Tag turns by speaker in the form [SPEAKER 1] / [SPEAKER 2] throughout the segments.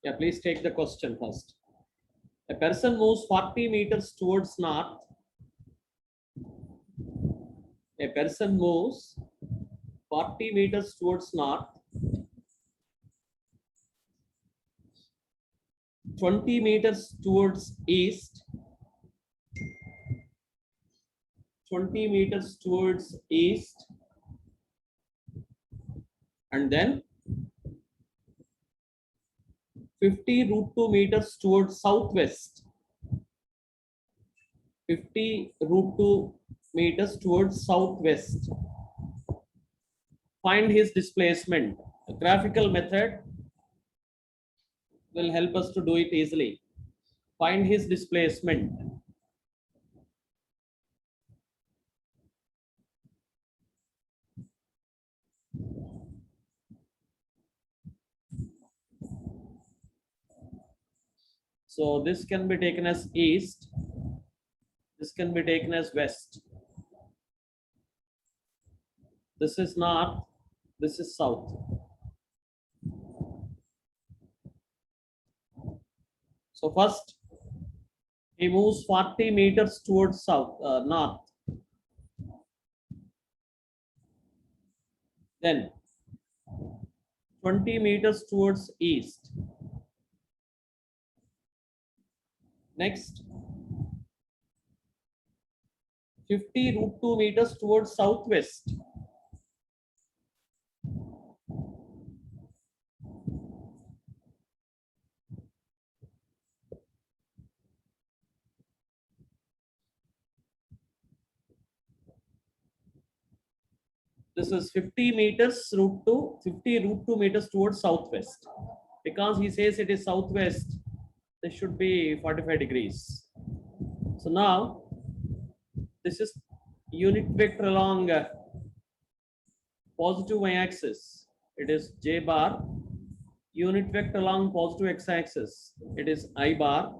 [SPEAKER 1] Yeah, please take the question first. A person moves 40 meters towards north. A person moves 40 meters towards north, 20 meters towards east, 20 meters towards east, and then 50 root 2 meters towards southwest. 50 root 2 meters towards southwest. Find his displacement. A graphical method will help us to do it easily. Find his displacement. So this can be taken as east. This can be taken as west. This is north. This is south. So first, he moves 40 meters towards north. Then 20 meters towards east. Next, 50 root 2 meters towards southwest. This is 50 meters root 2, 50 root 2 meters towards southwest. Because he says it is southwest, this should be 45 degrees. So now, this is unit vector along positive y-axis. It is j bar. Unit vector along positive x-axis. It is I bar.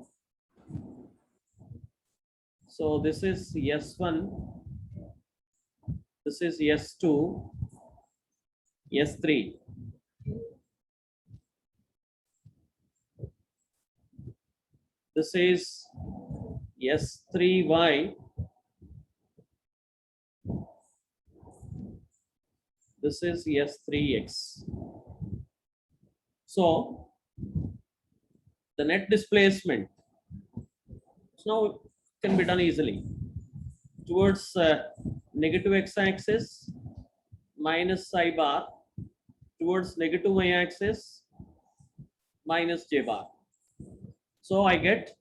[SPEAKER 1] So this is S1. This is S2. S3. This is S3Y. This is S3X. So the net displacement now can be done easily. Towards negative x-axis minus I bar, towards negative y-axis minus j bar. So I get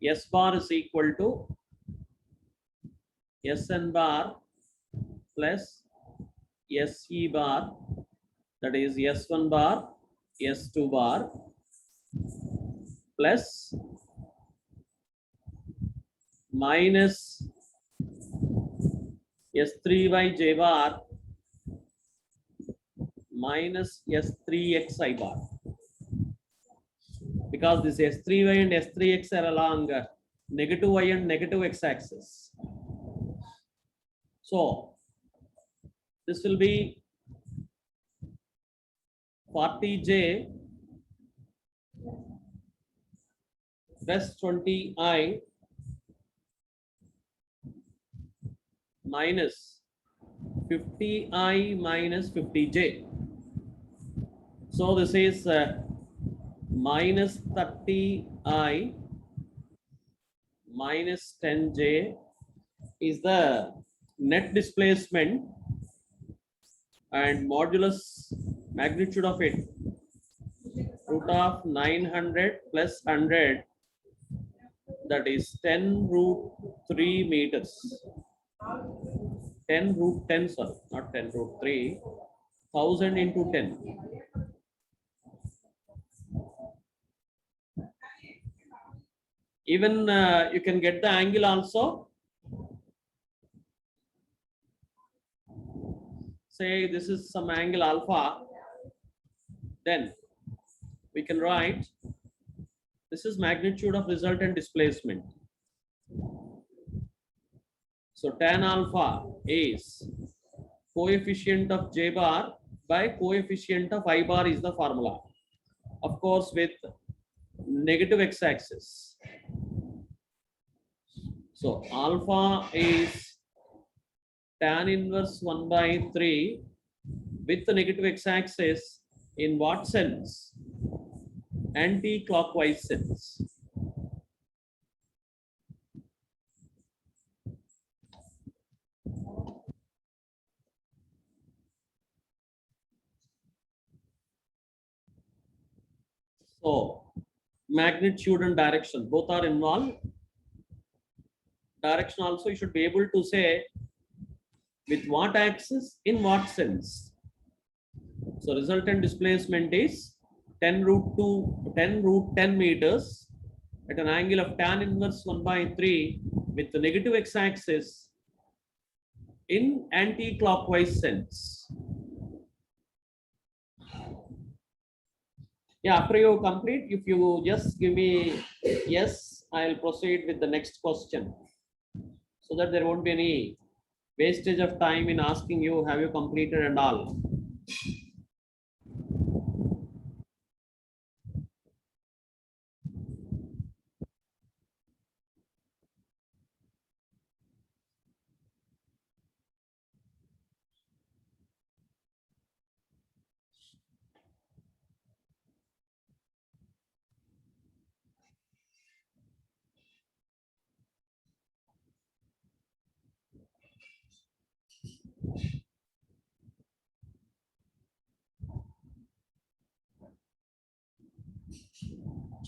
[SPEAKER 1] S bar is equal to Sn bar plus Se bar, that is S1 bar, S2 bar plus minus S3y j bar minus S3xi bar. Because this S3y and S3x are along negative y and negative x axis. So this will be 40j plus 20i minus 50i minus 50j. So this is minus 30i minus 10j is the net displacement, and modulus magnitude of it root of 900 plus 100, that is 10 root 3 meters. 10 root 10, sorry, not 10 root 3, 1000 into 10. Even you can get the angle also. Say this is some angle alpha, then we can write this is magnitude of resultant displacement. So tan alpha is coefficient of j bar by coefficient of I bar is the formula. of course, with negative x-axis. So alpha is tan inverse 1 by 3 with the negative x-axis in what sense? Anti-clockwise sense. So magnitude and direction both are involved. Direction also you should be able to say with what axis, in what sense. So resultant displacement is 10 root 10 meters at an angle of tan inverse 1 by 3 with the negative x-axis in anti-clockwise sense. Yeah, after you complete, if you just give me yes, I'll proceed with the next question so that there won't be any wastage of time in asking you, have you completed and all.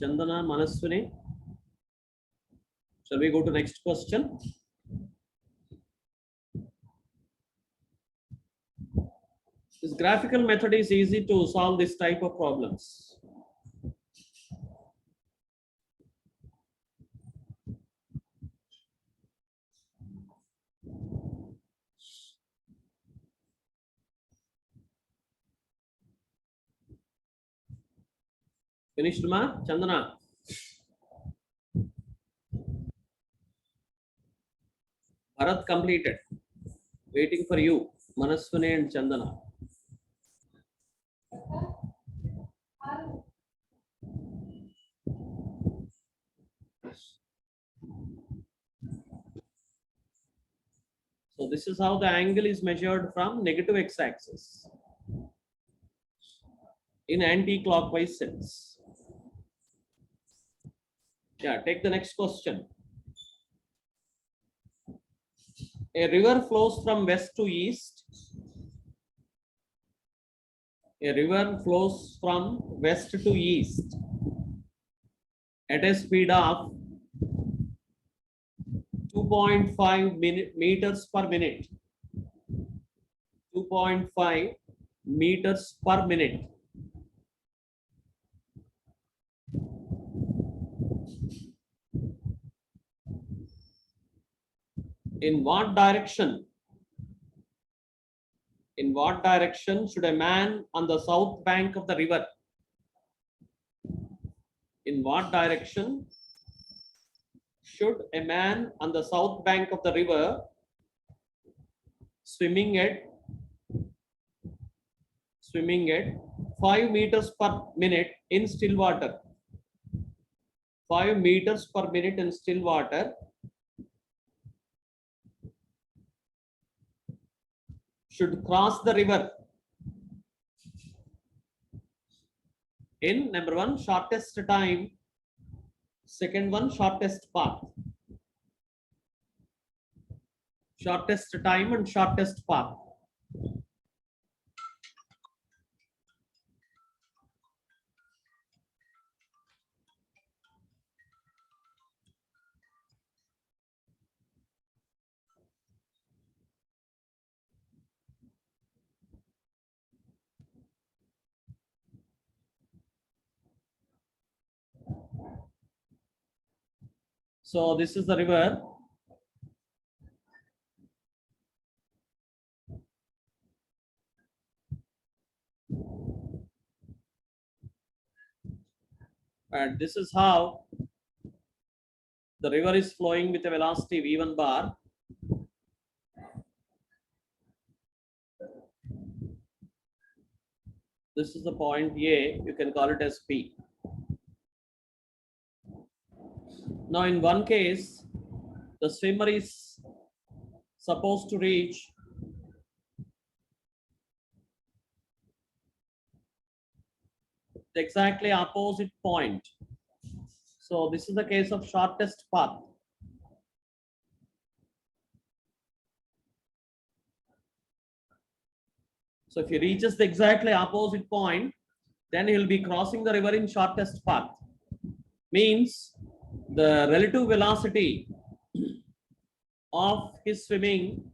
[SPEAKER 1] Chandana, Manaswini, shall we go to next question? This graphical method is easy to solve this type of problems. Finished, ma? Chandana? Bharat completed. Waiting for you, Manaswini and Chandana. So this is how the angle is measured from negative x-axis in anti-clockwise sense. Yeah, take the next question. A river flows from west to east. A river flows from west to east at a speed of 2.5 meters per minute. 2.5 meters per minute. In what direction? In what direction should a man on the south bank of the river? In what direction should a man on the south bank of the river swimming at 5 meters per minute in still water? 5 meters per minute in still water should cross the river in number one, shortest time, second one, shortest path. Shortest time and shortest path. So this is the river. And this is how the river is flowing with a velocity v1 bar. This is the point A, you can call it as P. Now in one case, the swimmer is supposed to reach the exactly opposite point. So this is the case of shortest path. So if he reaches the exactly opposite point, then he will be crossing the river in shortest path. Means the relative velocity of his swimming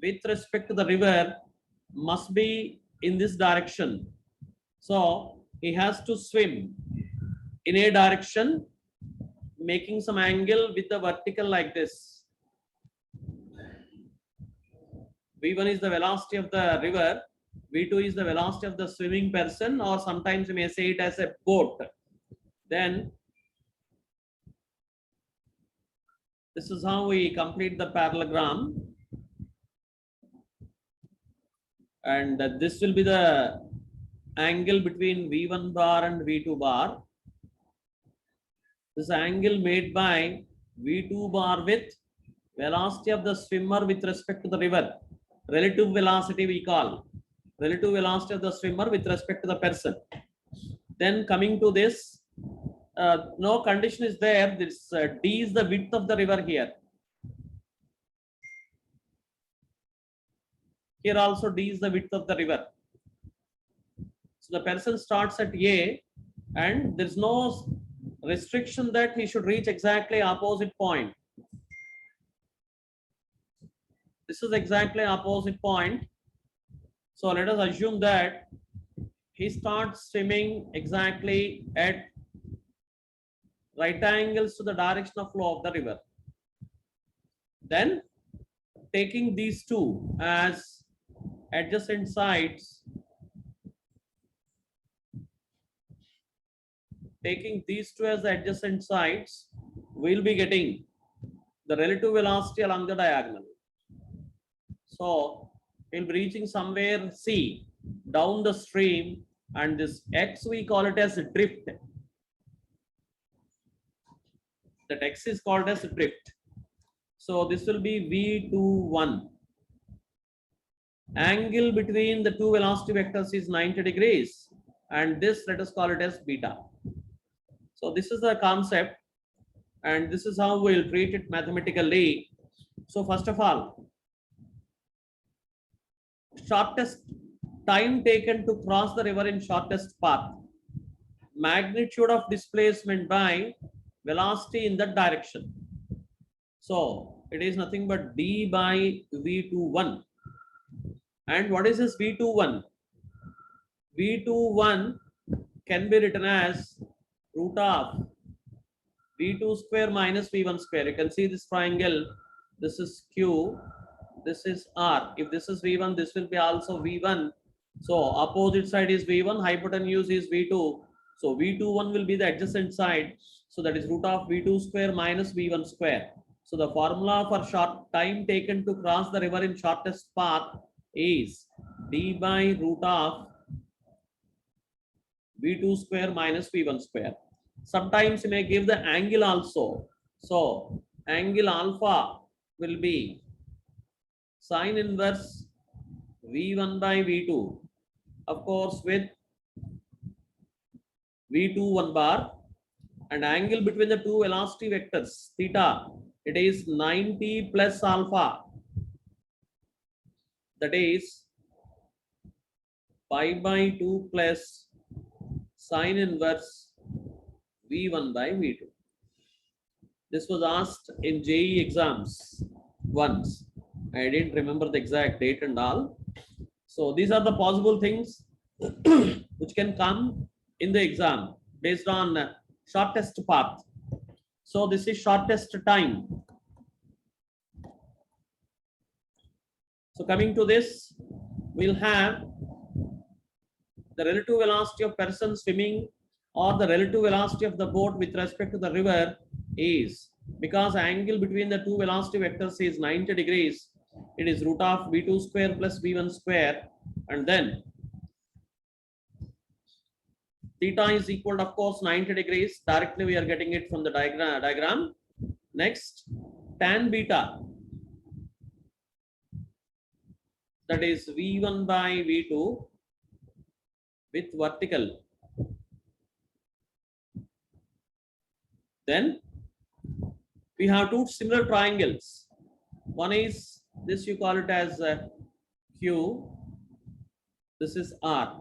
[SPEAKER 1] with respect to the river must be in this direction. So he has to swim in a direction, making some angle with the vertical like this. V1 is the velocity of the river, V2 is the velocity of the swimming person, or sometimes you may say it as a boat. Then this is how we complete the parallelogram. And this will be the angle between V1 bar and V2 bar. This angle made by V2 bar with velocity of the swimmer with respect to the river. Relative velocity we call. Relative velocity of the swimmer with respect to the person. Then coming to this, no condition is there. This D is the width of the river here. Here also D is the width of the river. So the person starts at A and there's no restriction that he should reach exactly opposite point. This is exactly opposite point. So let us assume that he starts swimming exactly at right angles to the direction of flow of the river. Then taking these two as adjacent sides, we'll be getting the relative velocity along the diagonal. So we'll be reaching somewhere C down the stream, and this X we call it as drift. That X is called as drift. So this will be V21. Angle between the two velocity vectors is 90 degrees, and this let us call it as beta. So this is the concept, and this is how we'll treat it mathematically. So first of all, shortest time taken to cross the river in shortest path, magnitude of displacement by velocity in that direction. So it is nothing but D by V21. And what is this V21? V21 can be written as root of V2 square minus V1 square. You can see this triangle. This is Q. This is R. If this is V1, this will be also V1. So opposite side is V1. Hypotenuse is V2. So V21 will be the adjacent side. So that is root of V2 square minus V1 square. So the formula for short time taken to cross the river in shortest path is D by root of V2 square minus V1 square. Sometimes you may give the angle also. So angle alpha will be sine inverse V1 by V2, of course with V2 1 bar, and angle between the two velocity vectors theta, it is 90 plus alpha, that is pi by 2 plus sine inverse V1 by V2. This was asked in JEE exams once. I didn't remember the exact date and all. So these are the possible things which can come in the exam based on shortest path. So this is shortest time. So coming to this, we'll have the relative velocity of person swimming or the relative velocity of the boat with respect to the river is, because angle between the two velocity vectors is 90 degrees, it is root of V2 square plus V1 square. And then theta is equal to, of course, 90 degrees. Directly we are getting it from the diagram. Next, tan beta, that is V1 by V2 with vertical. Then we have two similar triangles. One is this, you call it as Q. This is R.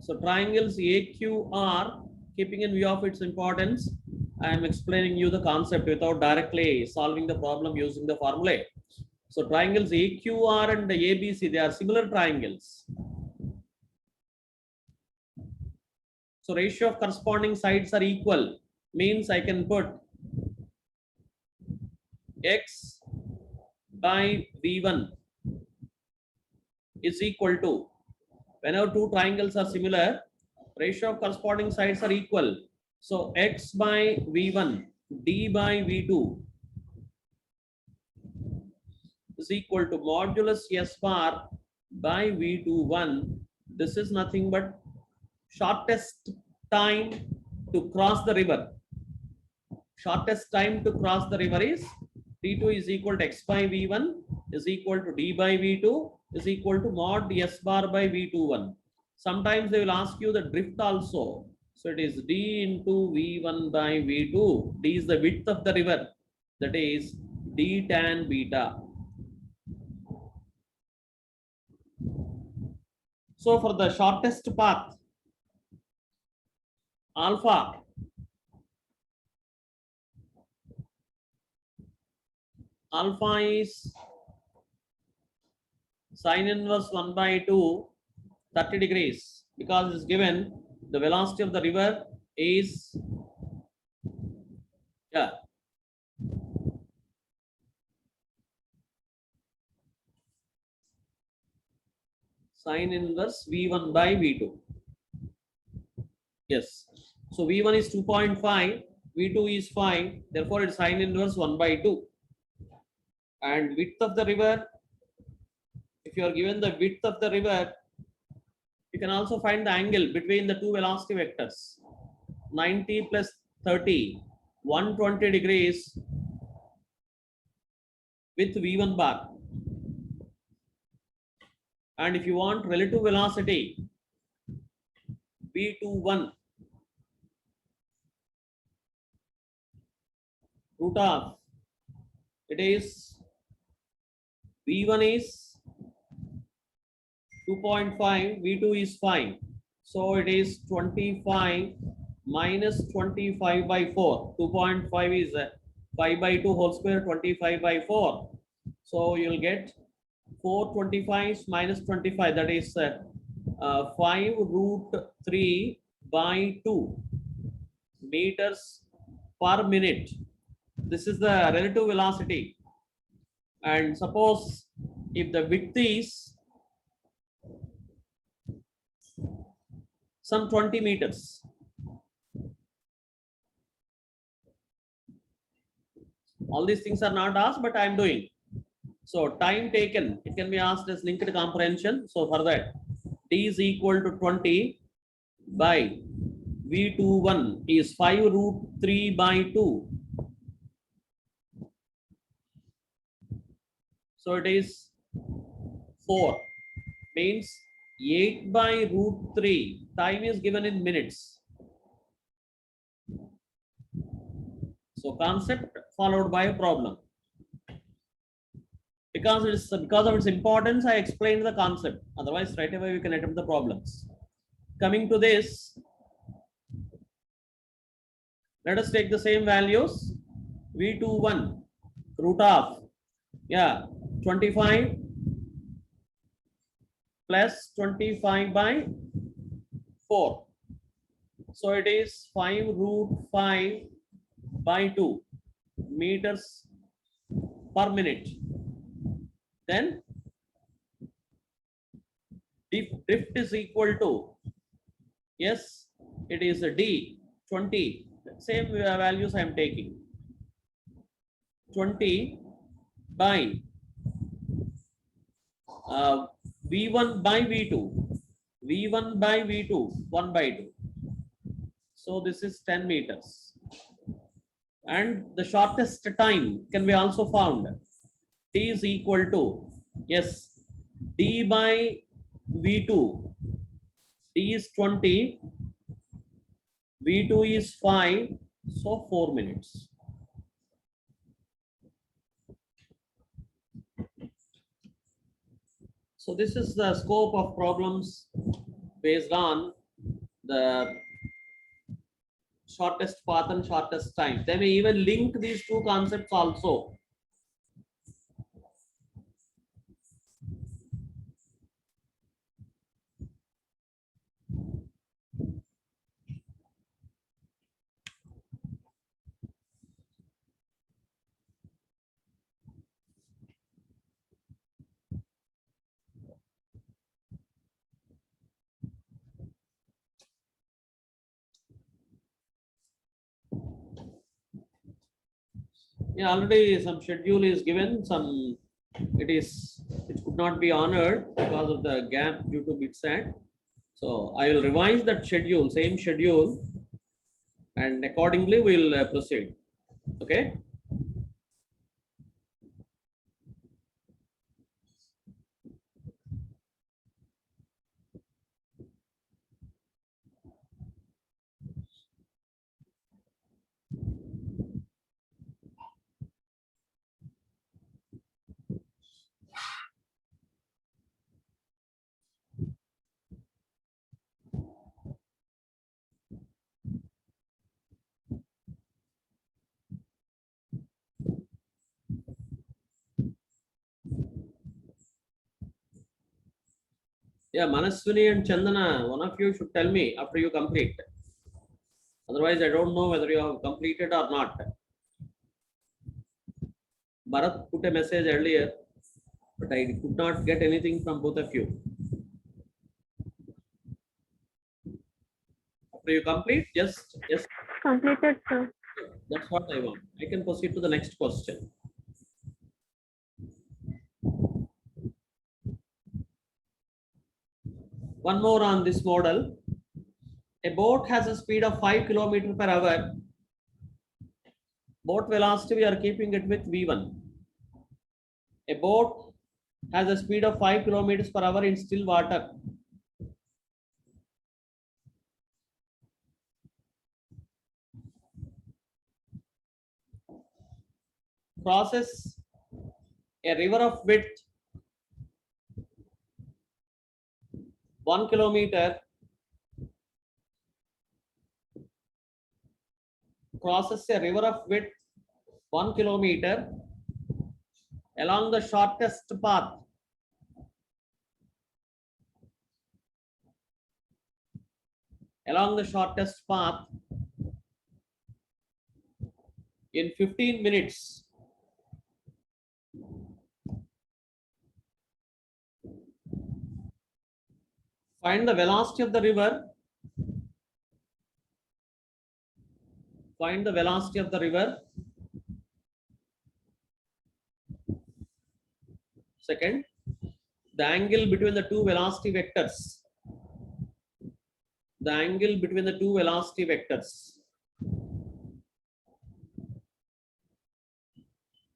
[SPEAKER 1] So triangles AQR, keeping in view of its importance, I am explaining you the concept without directly solving the problem using the formula. So triangles AQR and ABC, they are similar triangles. So ratio of corresponding sides are equal, means I can put X by V1 is equal to, whenever two triangles are similar, ratio of corresponding sides are equal. So X by V1, D by V2 is equal to modulus S bar by V21. This is nothing but shortest time to cross the river. Shortest time to cross the river is T2 is equal to X by V1 is equal to D by V2 is equal to mod S bar by V21. Sometimes they will ask you the drift also. So it is D into V1 by V2. D is the width of the river. That is D tan beta. So for the shortest path, alpha is sine inverse 1 by 2, 30 degrees, because it's given the velocity of the river is, yeah, sine inverse V1 by V2. Yes. So V1 is 2.5, V2 is 5, therefore it's sine inverse 1 by 2. And width of the river, if you are given the width of the river, you can also find the angle between the two velocity vectors. 90 plus 30, 120 degrees with V1 bar. And if you want relative velocity, V21 root of, it is V1 is 2.5, V2 is 5. So it is 25 minus 25 by 4. 2.5 is 5 by 2 whole square, 25 by 4. So you'll get 425 minus 25, that is 5 root 3 by 2 meters per minute. This is the relative velocity. And suppose if the width is some 20 meters, all these things are not asked, but I am doing. So time taken, it can be asked as linked comprehension. So for that, D is equal to 20 by V21 is 5 root 3 by 2. So it is 4, means 8 by root 3. Time is given in minutes. So concept followed by a problem. Because of its importance, I explained the concept. Otherwise, right away we can attempt the problems. Coming to this, let us take the same values. V21 root of, yeah, 25 plus 25 by 4. So it is 5 root 5 by 2 meters per minute. Then drift is equal to, yes, it is a D 20, same values I am taking, 20 by V1 by V2. V1 by V2, 1 by 2. So this is 10 meters. And the shortest time can be also found. T is equal to, yes, D by V2. T is 20. V2 is 5. So 4 minutes. So this is the scope of problems based on the shortest path and shortest time. They may even link these two concepts also. Yeah, already some schedule is given. It could not be honored because of the gap due to BitSat. So I will revise that schedule, same schedule, and accordingly we'll proceed. Okay. Yeah, Manaswini and Chandana, one of you should tell me after you complete. Otherwise, I don't know whether you have completed or not. Bharat put a message earlier, but I could not get anything from both of you. After you complete, just
[SPEAKER 2] Completed, sir.
[SPEAKER 1] that's what I want. I can proceed to the next question. One more on this model. A boat has a speed of 5 km per hour. Boat velocity, we are keeping it with V1. A boat has a speed of 5 km per hour in still water. Crosses a river of width 1 kilometer, crosses a river of width 1 kilometer along the shortest path. Along the shortest path in 15 minutes. Find the velocity of the river. Find the velocity of the river. Second, the angle between the two velocity vectors. The angle between the two velocity vectors.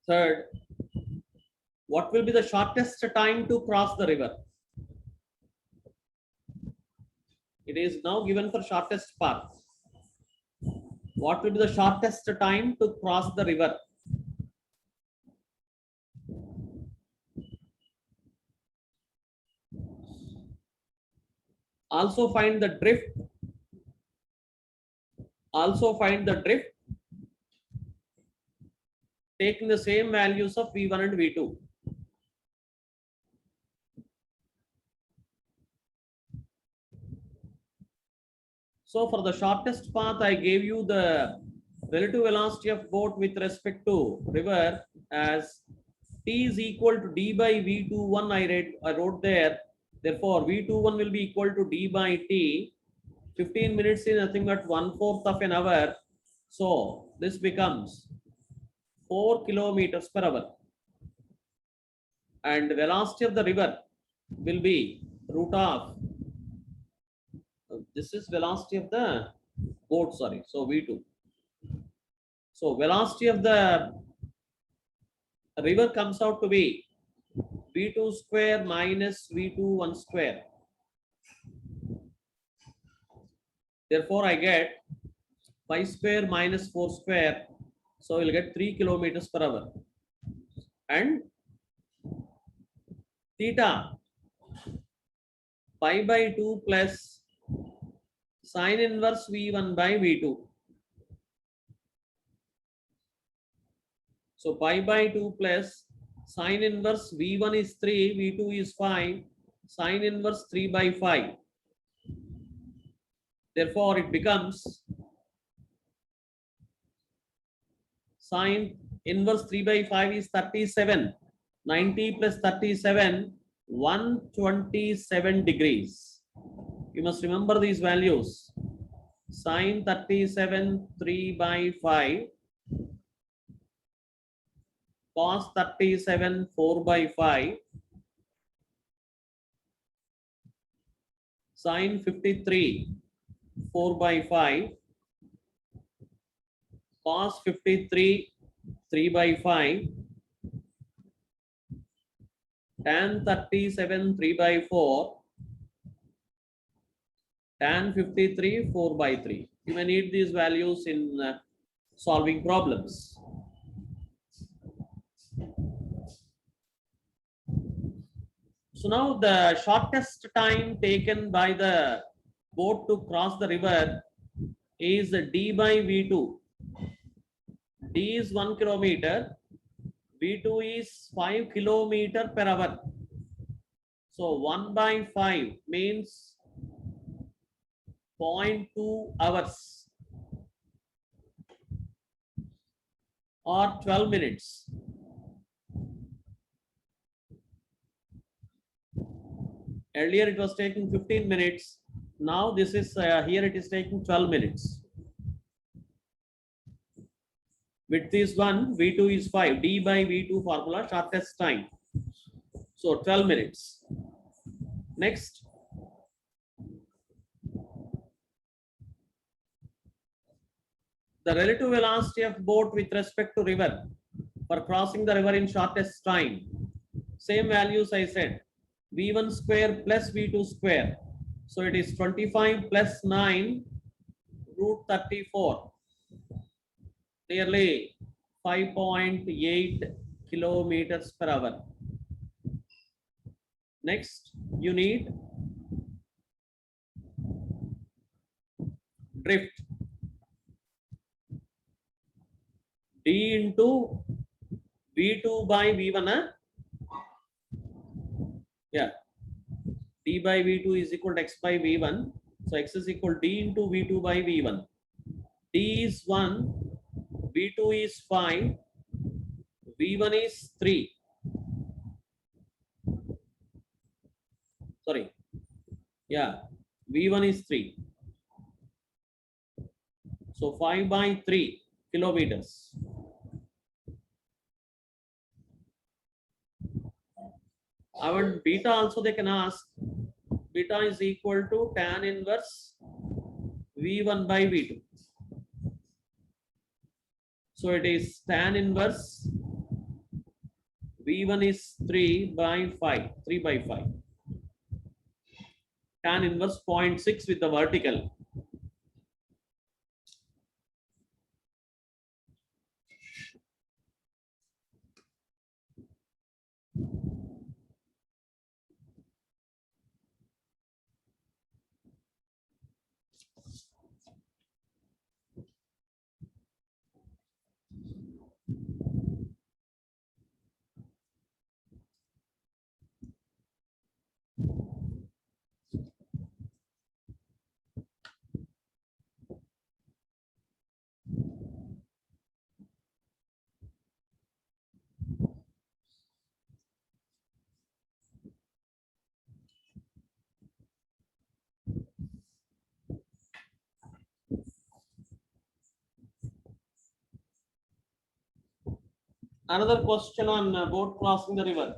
[SPEAKER 1] Third, what will be the shortest time to cross the river? It is now given for shortest path. What will be the shortest time to cross the river? Also find the drift. Also find the drift. Taking the same values of V1 and V2. So for the shortest path, I gave you the relative velocity of boat with respect to river as T is equal to D by V21. I wrote there. Therefore, V21 will be equal to D by T. 15 minutes is nothing but 1/4 of an hour. So this becomes 4 kilometers per hour. And the velocity of the river will be root of, this is velocity of the boat, sorry, so V2. So velocity of the river comes out to be V2 square minus V21 square. Therefore, I get 5 square minus 4 square. So you'll get 3 kilometers per hour. And theta pi by 2 plus sine inverse V1 by V2. So pi by 2 plus sine inverse V1 is 3, V2 is 5, sine inverse 3 by 5. Therefore, it becomes sine inverse 3 by 5 is 37. 90 plus 37, 127 degrees. You must remember these values. Sine 37, 3 by 5. Cos 37, 4 by 5. Sine 53, 4 by 5. Cos 53, 3 by 5. Tan 37, 3 by 4. Tan 53, 4 by 3. You may need these values in solving problems. So now the shortest time taken by the boat to cross the river is d by v2. D is 1 kilometer, v2 is 5 kilometer per hour. So 1 by 5 means 0.2 hours or 12 minutes. Earlier it was taking 15 minutes. Now this is here it is taking 12 minutes. Width is 1, V2 is 5. D by V2 formula, shortest time. So 12 minutes. Next. The relative velocity of boat with respect to river for crossing the river in shortest time. Same values I said. V1 square plus V2 square. So it is 25 plus 9 root 34. Nearly 5.8 kilometers per hour. Next, you need drift. D into V2 by V1. Yeah. D by V2 is equal to X by V1. So X is equal to D into V2 by V1. D is 1. V2 is 5. V1 is 3. Sorry. Yeah. V1 is 3. So 5 by 3 kilometers. I want beta also they can ask. Beta is equal to tan inverse V1 by V2. So it is tan inverse V1 is 3 by 5. 3 by 5. Tan inverse 0.6 with the vertical. Another question on boat crossing the river.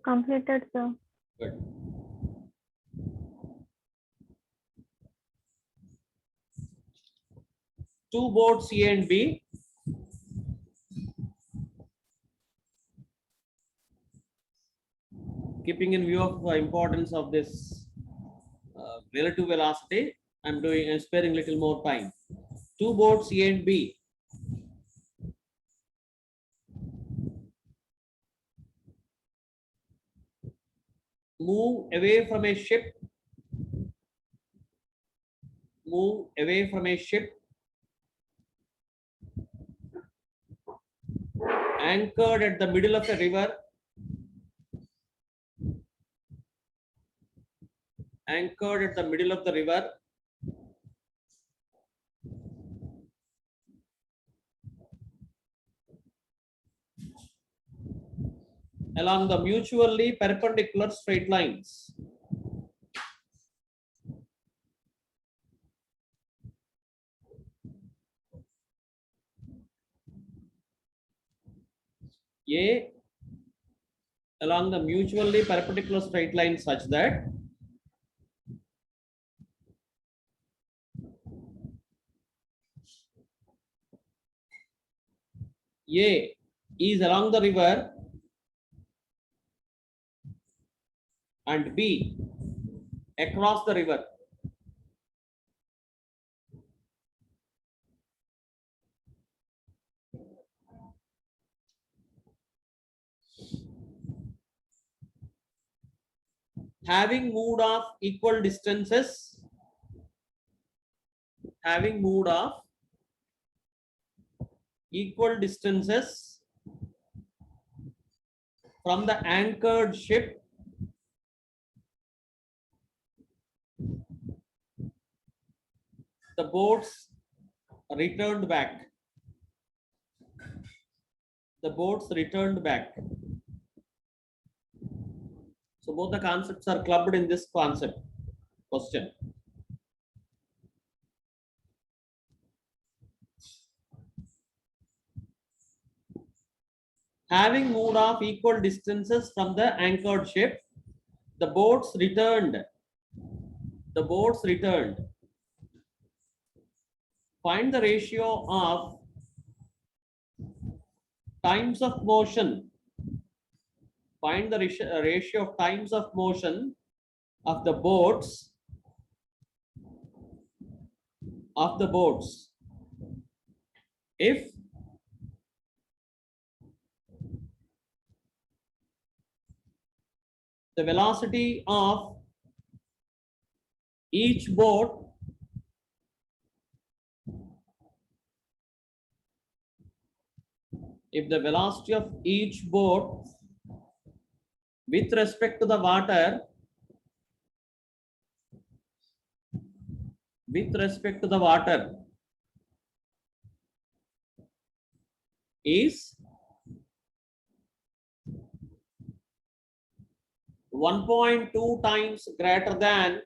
[SPEAKER 2] Completed, sir.
[SPEAKER 1] Good. Two boats A and B. Keeping in view of the importance of this relative velocity, I'm sparing little more time. Two boats A and B. Move away from a ship. Move away from a ship anchored at the middle of a river. Anchored at the middle of the river. Along the mutually perpendicular straight lines. A along the mutually perpendicular straight line such that A is along the river and B across the river. Having moved off equal distances, having moved off equal distances from the anchored ship, the boats returned back. The boats returned back. So both the concepts are clubbed in this concept question. Having moved off equal distances from the anchored ship, the boats returned. The boats returned. Find the ratio of times of motion. Find the ratio of times of motion of the boats. If the velocity of each boat with respect to the water is 1.2 times greater than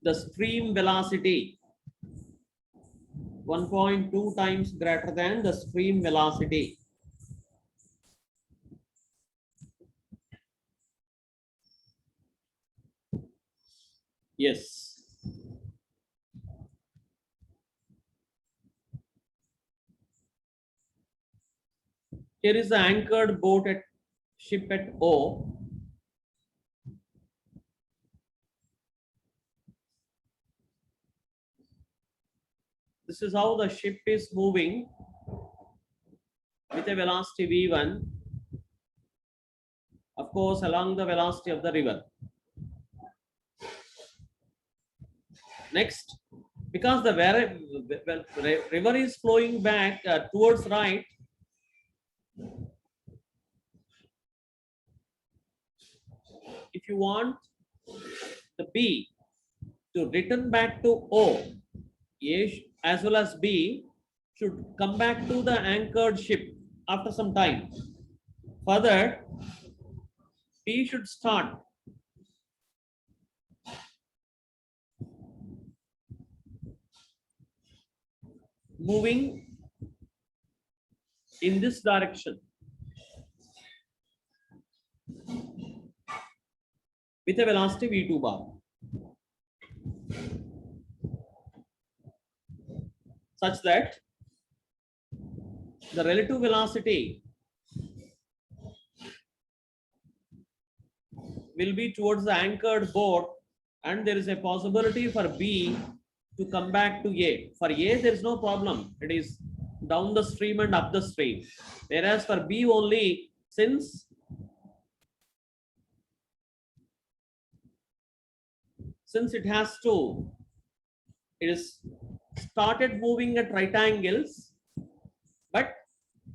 [SPEAKER 1] the stream velocity. 1.2 times greater than the stream velocity. Yes. Here is the anchored boat at ship at O. This is how the ship is moving with a velocity v1, of course, along the velocity of the river. Next, because the river is flowing back towards right, if you want the B to return back to O, A as well as B should come back to the anchored ship after some time. Further, B should start . moving in this direction with a velocity v2 bar, such that the relative velocity will be towards the anchored boat, and there is a possibility for B to come back to A. For A, there is no problem. It is down the stream and up the stream. Whereas for B only, since it has to, it is started moving at right angles, but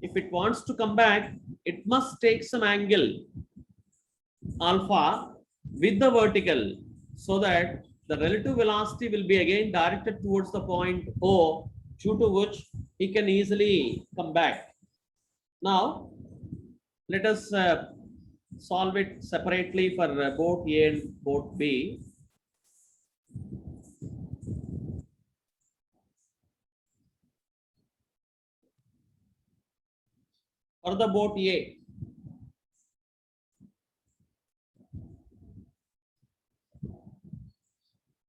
[SPEAKER 1] if it wants to come back, it must take some angle alpha with the vertical, so that the relative velocity will be again directed towards the point O, due to which he can easily come back. Now, let us solve it separately for boat A and boat B. For the boat A,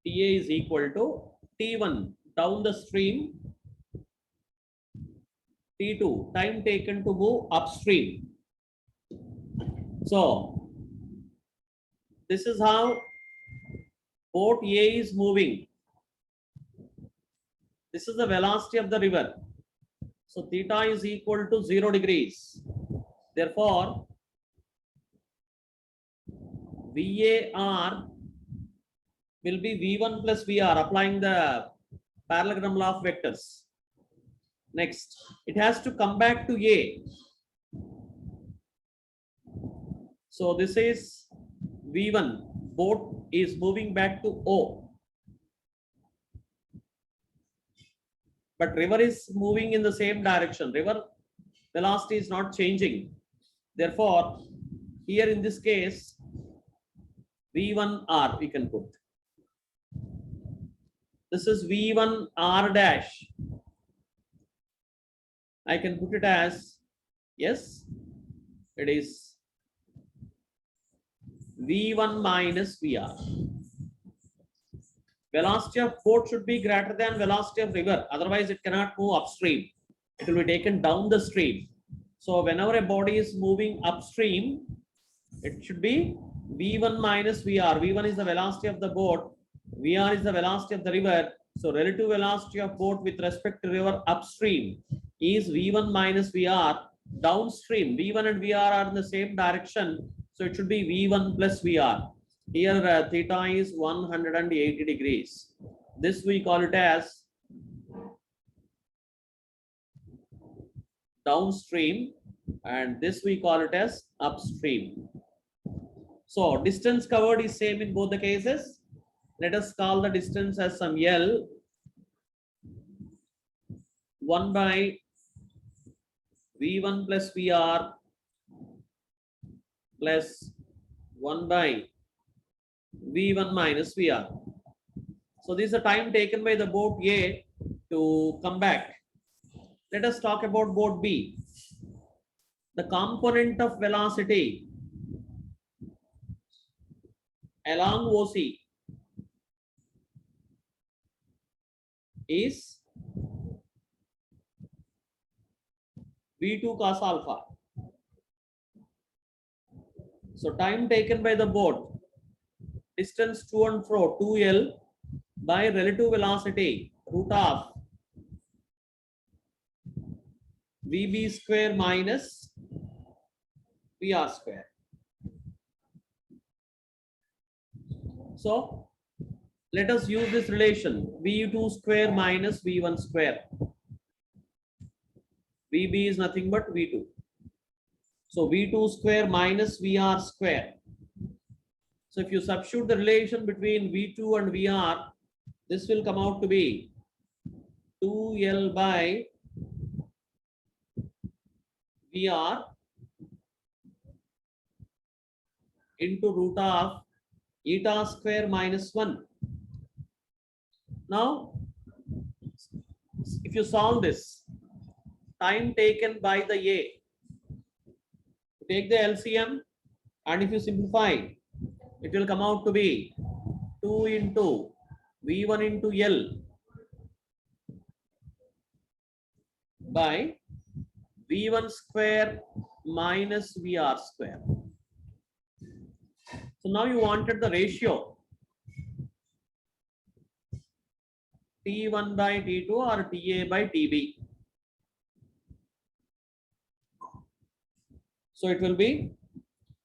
[SPEAKER 1] TA is equal to T1 down the stream, T2 time taken to move upstream. So this is how boat A is moving. This is the velocity of the river. So theta is equal to 0 degrees. Therefore, VAR will be V1 plus VR, applying the parallelogram law of vectors. Next, it has to come back to A. So this is V1. Boat is moving back to O. But river is moving in the same direction. River velocity is not changing. Therefore, here in this case, V1R we can put. This is V1R dash. I can put it as, yes, it is V1 minus VR. Velocity of boat should be greater than velocity of river. Otherwise, it cannot move upstream. It will be taken down the stream. So whenever a body is moving upstream, it should be V1 minus VR. V1 is the velocity of the boat. VR is the velocity of the river. So relative velocity of boat with respect to river upstream is V1 minus VR. Downstream, V1 and VR are in the same direction. So it should be V1 plus VR. Here theta is 180 degrees. This we call it as downstream, and this we call it as upstream. So distance covered is same in both the cases. Let us call the distance as some L. 1 by V1 plus VR plus 1 by V1 minus VR. So this is the time taken by the boat A to come back. Let us talk about boat B. The component of velocity along OC is V2 cos alpha. So time taken by the boat, distance to and fro 2L by relative velocity root of VB square minus VR square. So let us use this relation V2 square minus V1 square. VB is nothing but V2. So V2 square minus VR square. So if you substitute the relation between V2 and VR, this will come out to be 2L by VR into root of eta square minus 1. Now, if you solve this, time taken by the A, take the LCM, and if you simplify, it will come out to be 2 into V1 into L by V1 square minus VR square. So now you wanted the ratio T1 by T2 or TA by TB. So it will be,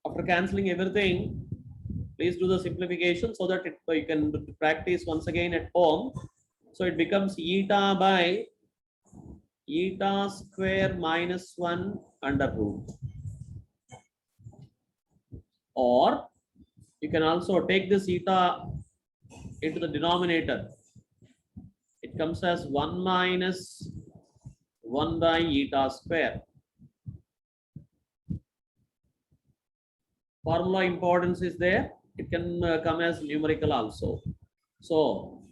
[SPEAKER 1] after cancelling everything, please do the simplification so that you can practice once again at home. So it becomes eta by eta square minus 1 under root. Or you can also take this eta into the denominator. It comes as 1 minus 1 by eta square. Formula importance is there. It can come as numerical also. So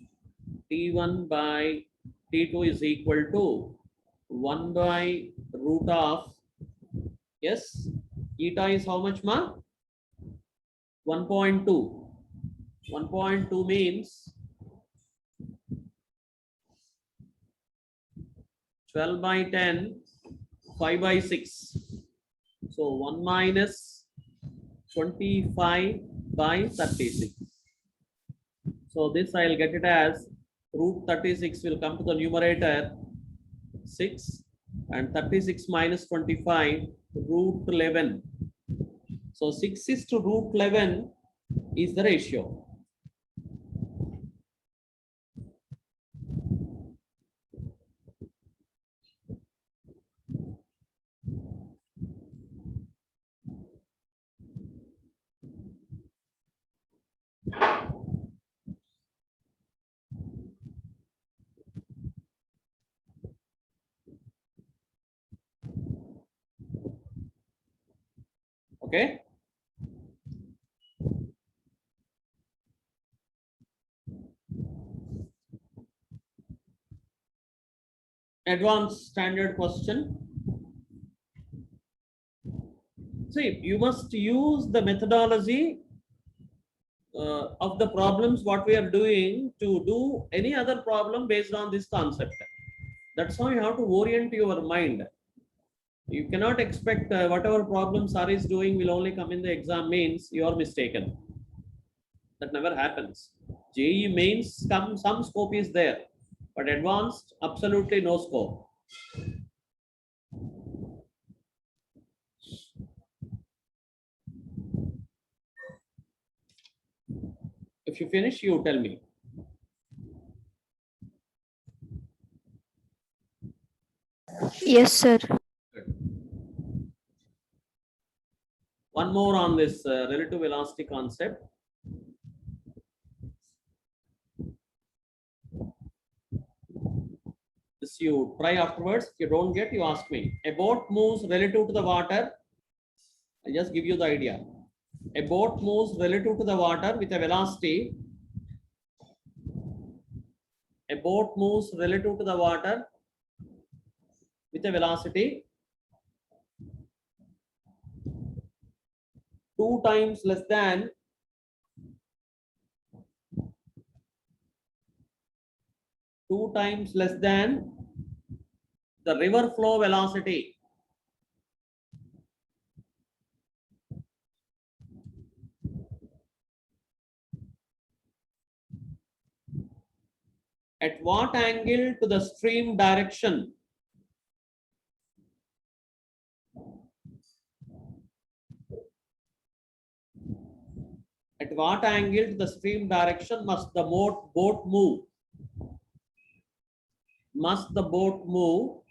[SPEAKER 1] T1 by T2 is equal to 1 by root of, yes, eta is how much, ma? 1.2. 1.2 means 12 by 10, 5 by 6. So 1 minus 25 by 36. So this I'll get it as root 36 will come to the numerator 6, and 36 minus 25 root 11. So 6 is to root 11 is the ratio. Okay. Advanced standard question. See, you must use the methodology of the problems what we are doing to do any other problem based on this concept. That's how you have to orient your mind. You cannot expect whatever problem Sari is doing will only come in the exam, means you are mistaken. That never happens. JEE mains some scope is there, but advanced absolutely no scope. If you finish, you tell me.
[SPEAKER 2] Yes, sir.
[SPEAKER 1] One more on this relative velocity concept. This you try afterwards. If you don't get, you ask me. A boat moves relative to the water. I just give you the idea. A boat moves relative to the water with a velocity. A boat moves relative to the water with a velocity 2 times less than the river flow velocity. At what angle to the stream direction? At what angle to the stream direction must the boat move? Must the boat move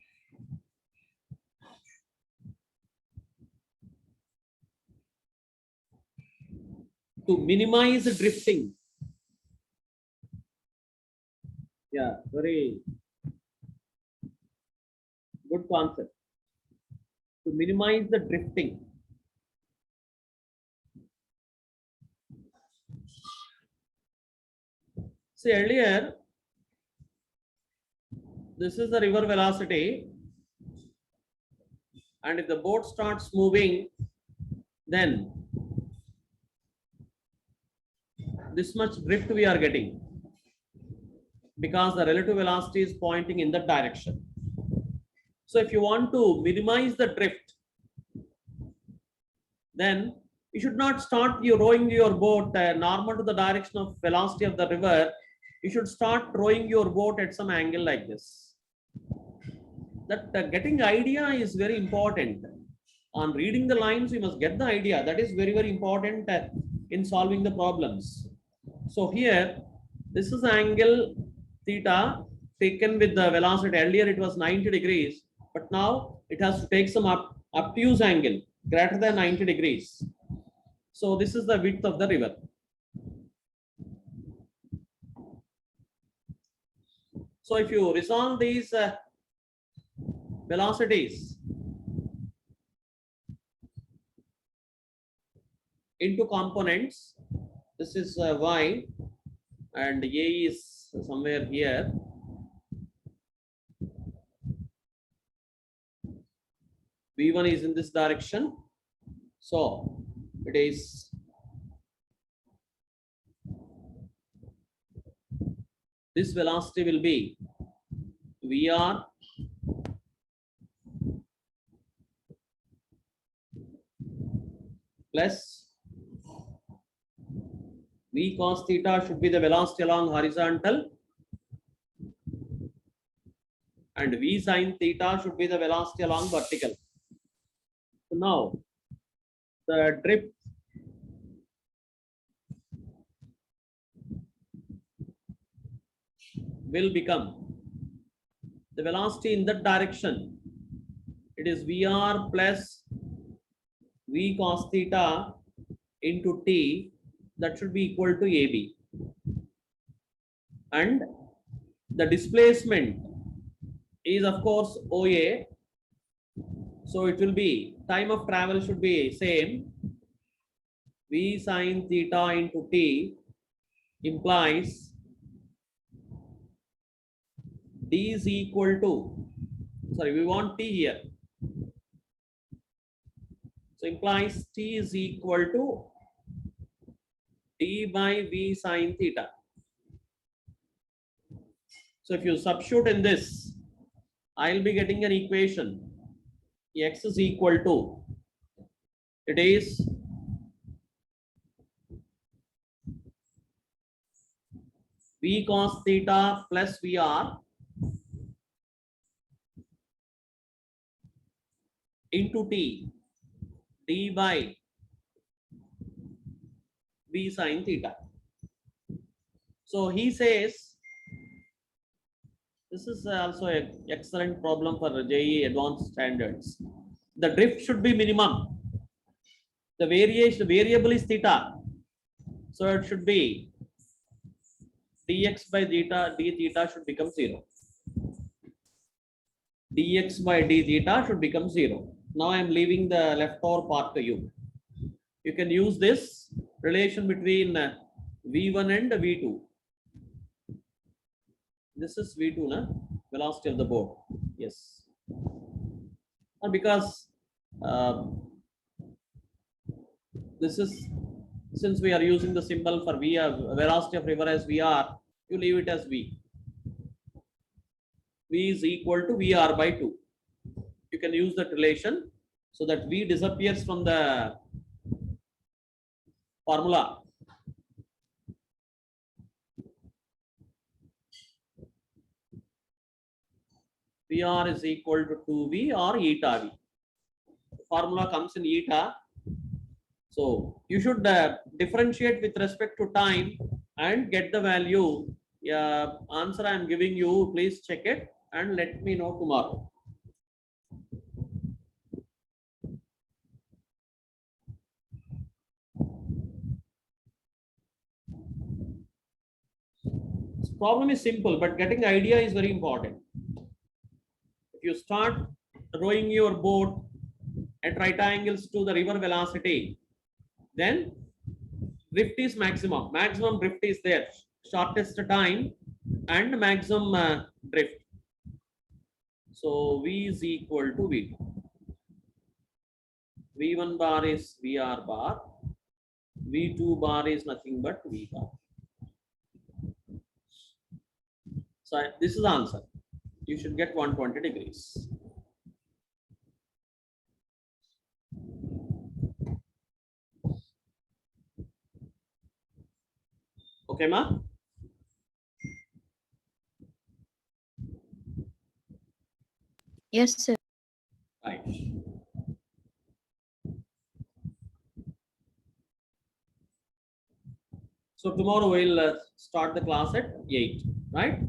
[SPEAKER 1] to minimize drifting? Yeah, very good concept. To minimize the drifting. See, earlier This is the river velocity, and if the boat starts moving, then this much drift we are getting because the relative velocity is pointing in that direction. So if you want to minimize the drift, then you should not start you rowing your boat normal to the direction of velocity of the river. You should start rowing your boat at some angle like this. That getting idea is very important. On reading the lines, you must get the idea. That is very, very important in solving the problems. So here, this is the angle theta taken with the velocity. Earlier it was 90 degrees, but now it has to take some obtuse angle greater than 90 degrees. So this is the width of the river. So if you resolve these velocities into components, this is y and a is somewhere here. V1 is in this direction. So it is this velocity will be VR plus V cos theta should be the velocity along horizontal, and V sin theta should be the velocity along vertical. So now the drift will become the velocity in that direction. It is VR plus V cos theta into T, that should be equal to AB. And the displacement is of course OA. So it will be, time of travel should be same. V sin theta into T implies D is equal to, sorry, we want T here. So implies T is equal to D by V sin theta. So if you substitute in this, I'll be getting an equation. X is equal to, it is V cos theta plus VR into T, D by V sin theta. So he says, this is also an excellent problem for JEE advanced standards. The drift should be minimum. The variable is theta. So it should be dx by theta, d theta should become 0. Dx by d theta should become 0. Now I am leaving the leftover part to you. You can use this relation between V1 and V2. This is V2, na? Velocity of the boat. Yes. Because this is, since we are using the symbol for V, velocity of river as VR, you leave it as V. V is equal to VR by 2. You can use that relation so that V disappears from the formula. VR is equal to 2V or eta V. The formula comes in eta. So you should differentiate with respect to time and get the value. Answer I am giving you, please check it and let me know tomorrow. This problem is simple, but getting idea is very important. If you start rowing your boat at right angles to the river velocity, then drift is maximum. Maximum drift is there. Shortest time and maximum drift. So V is equal to V2. V1 bar is VR bar. V2 bar is nothing but V bar. So this is the answer. You should get 120 degrees. Okay, ma?
[SPEAKER 2] Yes, sir.
[SPEAKER 1] Right. So tomorrow we'll start the class at 8, right?